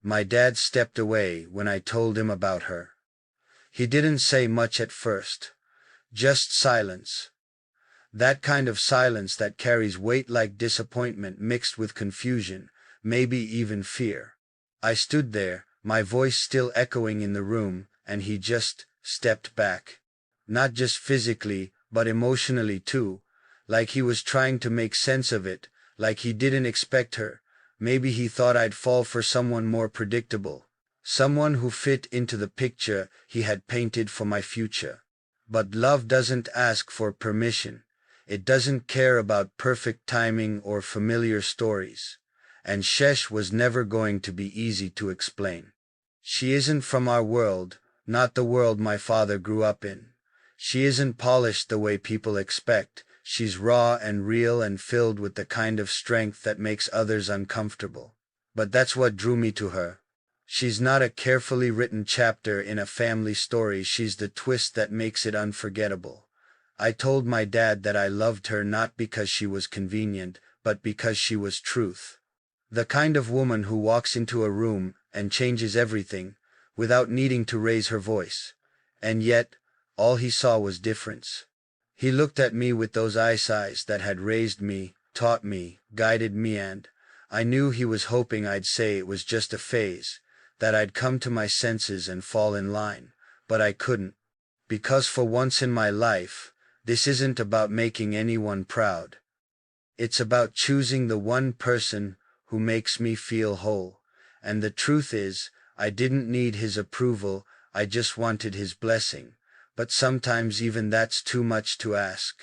My dad stepped away when I told him about her. He didn't say much at first. Just silence. That kind of silence that carries weight, like disappointment mixed with confusion, maybe even fear. I stood there, my voice still echoing in the room, and he just stepped back. Not just physically, but emotionally too, like he was trying to make sense of it, like he didn't expect her. Maybe he thought I'd fall for someone more predictable, someone who fit into the picture he had painted for my future. But love doesn't ask for permission. It doesn't care about perfect timing or familiar stories. And Sheikh was never going to be easy to explain. She isn't from our world, not the world my father grew up in. She isn't polished the way people expect. She's raw and real and filled with the kind of strength that makes others uncomfortable. But that's what drew me to her. She's not a carefully written chapter in a family story. She's the twist that makes it unforgettable. I told my dad that I loved her not because she was convenient, but because she was truth. The kind of woman who walks into a room and changes everything, without needing to raise her voice. And yet, all he saw was difference. He looked at me with those eyes that had raised me, taught me, guided me, and I knew he was hoping I'd say it was just a phase, that I'd come to my senses and fall in line. But I couldn't. Because for once in my life, this isn't about making anyone proud. It's about choosing the one person who makes me feel whole. And the truth is, I didn't need his approval, I just wanted his blessing. But sometimes even that's too much to ask.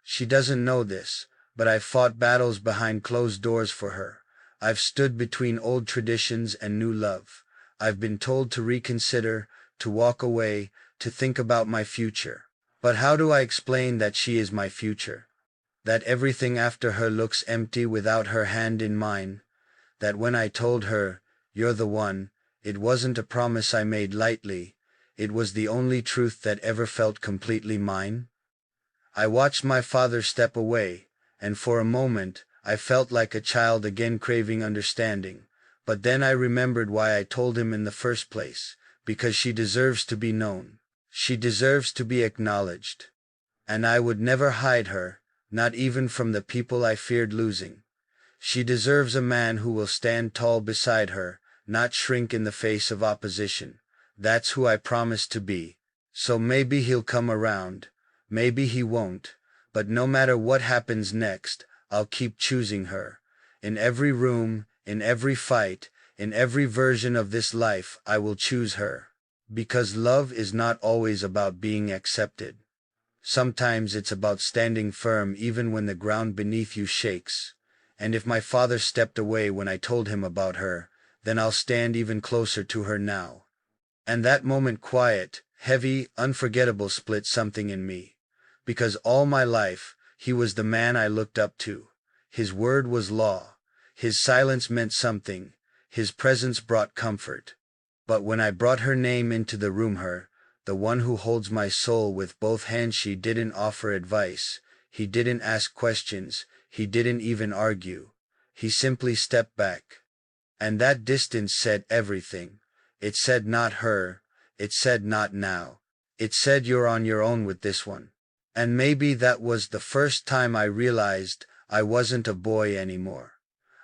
She doesn't know this, but I've fought battles behind closed doors for her. I've stood between old traditions and new love. I've been told to reconsider, to walk away, to think about my future. But how do I explain that she is my future? That everything after her looks empty without her hand in mine? That when I told her, "You're the one," it wasn't a promise I made lightly. It was the only truth that ever felt completely mine? I watched my father step away, and for a moment, I felt like a child again, craving understanding. But then I remembered why I told him in the first place. Because she deserves to be known. She deserves to be acknowledged. And I would never hide her, not even from the people I feared losing. She deserves a man who will stand tall beside her, not shrink in the face of opposition. That's who I promised to be. So maybe he'll come around, maybe he won't, but no matter what happens next, I'll keep choosing her. In every room, in every fight, in every version of this life, I will choose her. Because love is not always about being accepted. Sometimes it's about standing firm even when the ground beneath you shakes. And if my father stepped away when I told him about her, then I'll stand even closer to her now. And that moment, quiet, heavy, unforgettable, split something in me. Because all my life, he was the man I looked up to. His word was law. His silence meant something. His presence brought comfort. But when I brought her name into the room, her, the one who holds my soul with both hands, she didn't offer advice. He didn't ask questions. He didn't even argue. He simply stepped back. And that distance said everything. It said not her. It said not now. It said you're on your own with this one. And maybe that was the first time I realized I wasn't a boy anymore.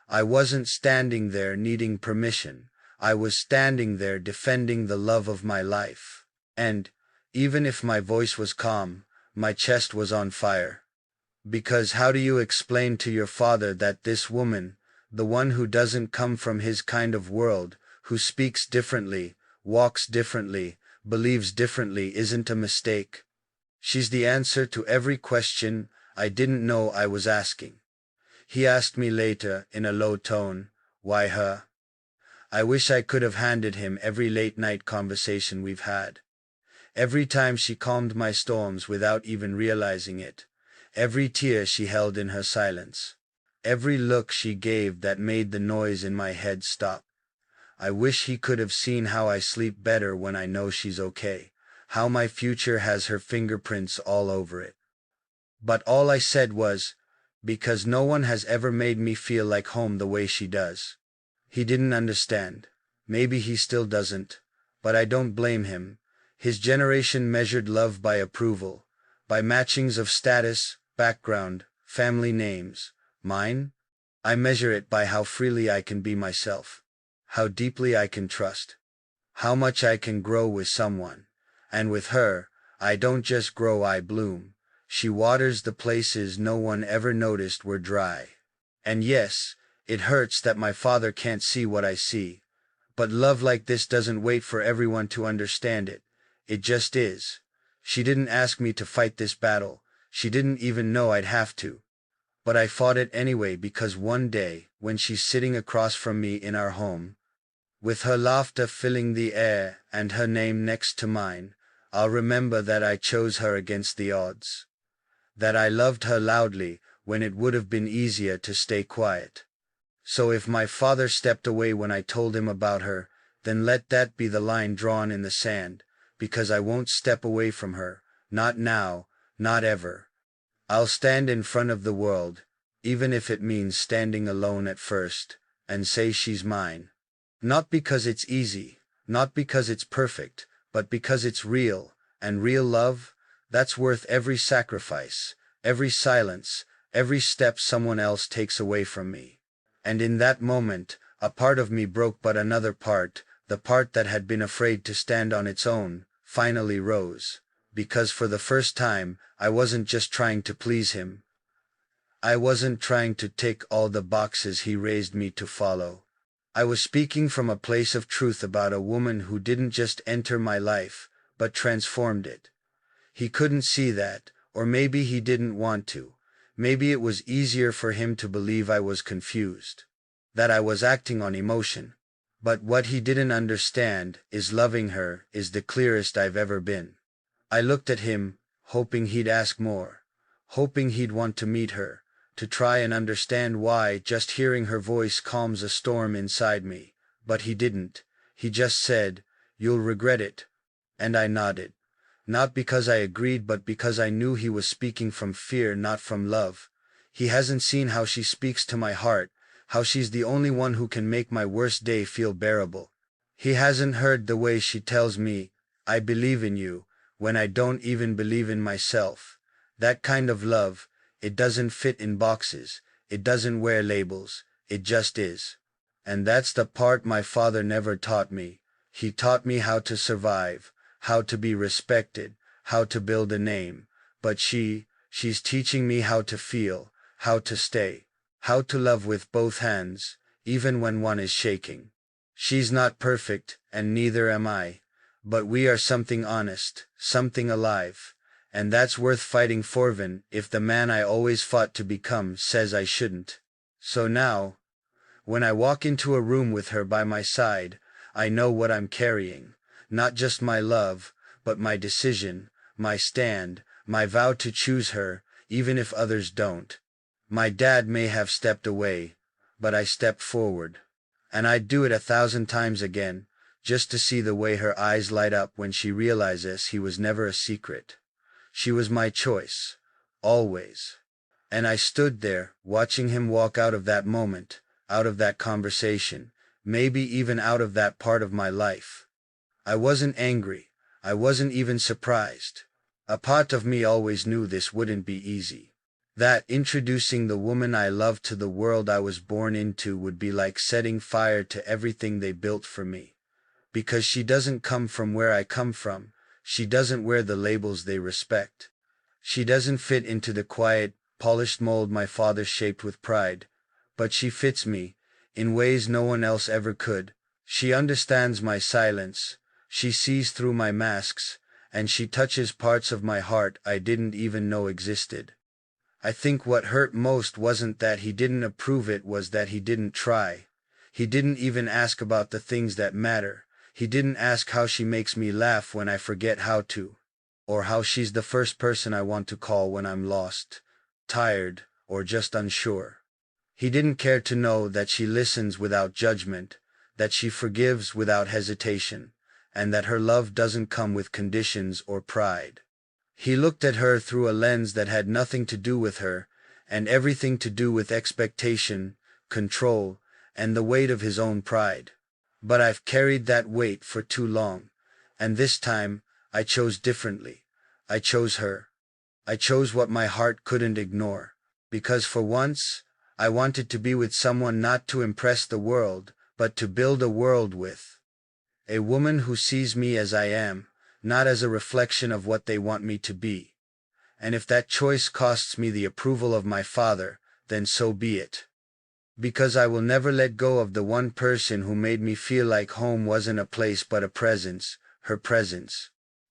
I wasn't standing there needing permission. I was standing there defending the love of my life. And, even if my voice was calm, my chest was on fire. Because how do you explain to your father that this woman, the one who doesn't come from his kind of world, who speaks differently, walks differently, believes differently, isn't a mistake? She's the answer to every question I didn't know I was asking. He asked me later, in a low tone, why her? I wish I could have handed him every late-night conversation we've had. Every time she calmed my storms without even realizing it. Every tear she held in her silence. Every look she gave that made the noise in my head stop. I wish he could have seen how I sleep better when I know she's okay, how my future has her fingerprints all over it. But all I said was, because no one has ever made me feel like home the way she does. He didn't understand. maybe he still doesn't, but I don't blame him. His generation measured love by approval, by matchings of status, background, family names. Mine? I measure it by how freely I can be myself, how deeply I can trust, how much I can grow with someone. And with her, I don't just grow, I bloom. She waters the places no one ever noticed were dry. And yes, it hurts that my father can't see what I see. But love like this doesn't wait for everyone to understand it. It just is. She didn't ask me to fight this battle. She didn't even know I'd have to. But I fought it anyway, because one day, when she's sitting across from me in our home, with her laughter filling the air and her name next to mine, I'll remember that I chose her against the odds. That I loved her loudly when it would have been easier to stay quiet. So if my father stepped away when I told him about her, then let that be the line drawn in the sand, because I won't step away from her, not now, not ever. I'll stand in front of the world, even if it means standing alone at first, and say she's mine. Not because it's easy, not because it's perfect, but because it's real, and real love, that's worth every sacrifice, every silence, every step someone else takes away from me. And in that moment, a part of me broke, but another part, the part that had been afraid to stand on its own, finally rose. Because for the first time, I wasn't just trying to please him. I wasn't trying to tick all the boxes he raised me to follow. I was speaking from a place of truth about a woman who didn't just enter my life, but transformed it. He couldn't see that, or maybe he didn't want to. Maybe it was easier for him to believe I was confused, that I was acting on emotion. But what he didn't understand is loving her is the clearest I've ever been. I looked at him, hoping he'd ask more, hoping he'd want to meet her, to try and understand why just hearing her voice calms a storm inside me. But he didn't. He just said, "You'll regret it." And I nodded. Not because I agreed, but because I knew he was speaking from fear, not from love. He hasn't seen how she speaks to my heart, how she's the only one who can make my worst day feel bearable. He hasn't heard the way she tells me, "I believe in you," when I don't even believe in myself. That kind of love, it doesn't fit in boxes, it doesn't wear labels, it just is. And that's the part my father never taught me. He taught me how to survive, how to be respected, how to build a name. But she's teaching me how to feel, how to stay, how to love with both hands, even when one is shaking. She's not perfect, and neither am I. But we are something honest, something alive. And that's worth fighting for, even if the man I always fought to become says I shouldn't. So now, when I walk into a room with her by my side, I know what I'm carrying. Not just my love, but my decision, my stand, my vow to choose her, even if others don't. My dad may have stepped away, but I stepped forward. And I'd do it 1,000 times again, just to see the way her eyes light up when she realizes he was never a secret. She was my choice, always. And I stood there, watching him walk out of that moment, out of that conversation, maybe even out of that part of my life. I wasn't angry, I wasn't even surprised. A part of me always knew this wouldn't be easy. That introducing the woman I loved to the world I was born into would be like setting fire to everything they built for me. Because she doesn't come from where I come from, she doesn't wear the labels they respect. She doesn't fit into the quiet, polished mold my father shaped with pride. But she fits me, in ways no one else ever could. She understands my silence, she sees through my masks, and she touches parts of my heart I didn't even know existed. I think what hurt most wasn't that he didn't approve, it was that he didn't try. He didn't even ask about the things that matter. He didn't ask how she makes me laugh when I forget how to, or how she's the first person I want to call when I'm lost, tired, or just unsure. He didn't care to know that she listens without judgment, that she forgives without hesitation, and that her love doesn't come with conditions or pride. He looked at her through a lens that had nothing to do with her, and everything to do with expectation, control, and the weight of his own pride. But I've carried that weight for too long, and this time, I chose differently. I chose her. I chose what my heart couldn't ignore, because for once, I wanted to be with someone not to impress the world, but to build a world with. A woman who sees me as I am, not as a reflection of what they want me to be. And if that choice costs me the approval of my father, then so be it. Because I will never let go of the one person who made me feel like home wasn't a place but a presence, her presence.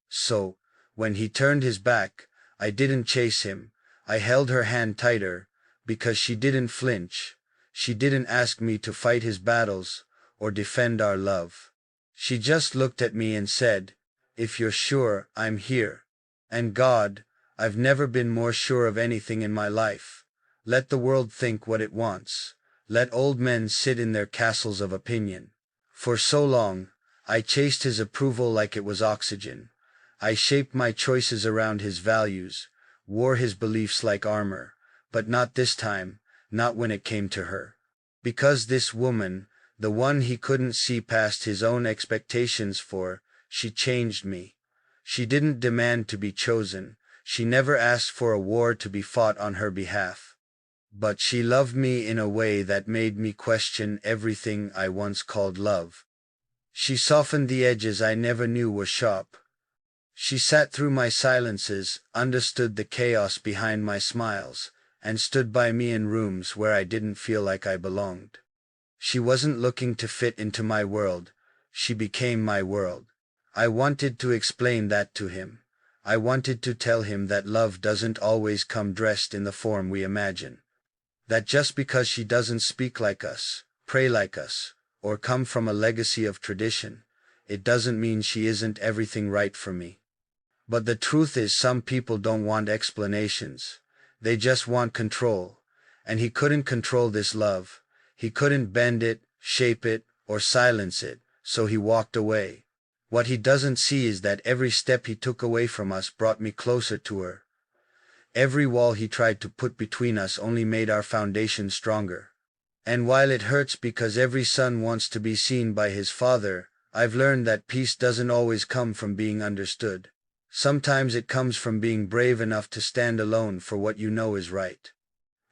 So, when he turned his back, I didn't chase him. I held her hand tighter, because she didn't flinch. She didn't ask me to fight his battles, or defend our love. She just looked at me and said, "If you're sure, I'm here." And God, I've never been more sure of anything in my life. Let the world think what it wants. Let old men sit in their castles of opinion. For so long, I chased his approval like it was oxygen. I shaped my choices around his values, wore his beliefs like armor, but not this time, not when it came to her. Because this woman, the one he couldn't see past his own expectations for, she changed me. She didn't demand to be chosen. She never asked for a war to be fought on her behalf. But she loved me in a way that made me question everything I once called love. She softened the edges I never knew were sharp. She sat through my silences, understood the chaos behind my smiles, and stood by me in rooms where I didn't feel like I belonged. She wasn't looking to fit into my world. She became my world. I wanted to explain that to him. I wanted to tell him that love doesn't always come dressed in the form we imagine. That just because she doesn't speak like us, pray like us, or come from a legacy of tradition, it doesn't mean she isn't everything right for me. But the truth is some people don't want explanations. They just want control. And he couldn't control this love. He couldn't bend it, shape it, or silence it, so he walked away. What he doesn't see is that every step he took away from us brought me closer to her. Every wall he tried to put between us only made our foundation stronger. And while it hurts because every son wants to be seen by his father, I've learned that peace doesn't always come from being understood. Sometimes it comes from being brave enough to stand alone for what you know is right.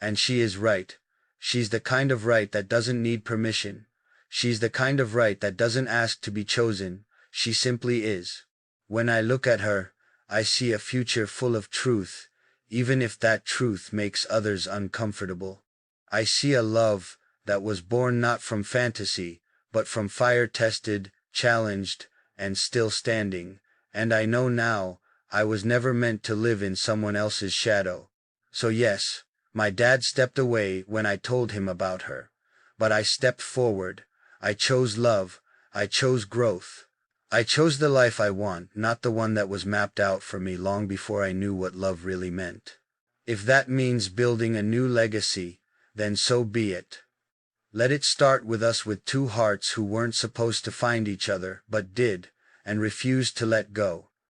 And she is right. She's the kind of right that doesn't need permission. She's the kind of right that doesn't ask to be chosen. She simply is. When I look at her, I see a future full of truth, even if that truth makes others uncomfortable. I see a love that was born not from fantasy, but from fire-tested, challenged, and still standing. And I know now, I was never meant to live in someone else's shadow. So yes, my dad stepped away when I told him about her. But I stepped forward. I chose love. I chose growth. I chose the life I want, not the one that was mapped out for me long before I knew what love really meant. If that means building a new legacy, then so be it. Let it start with us, with two hearts who weren't supposed to find each other, but did, and refused to let go.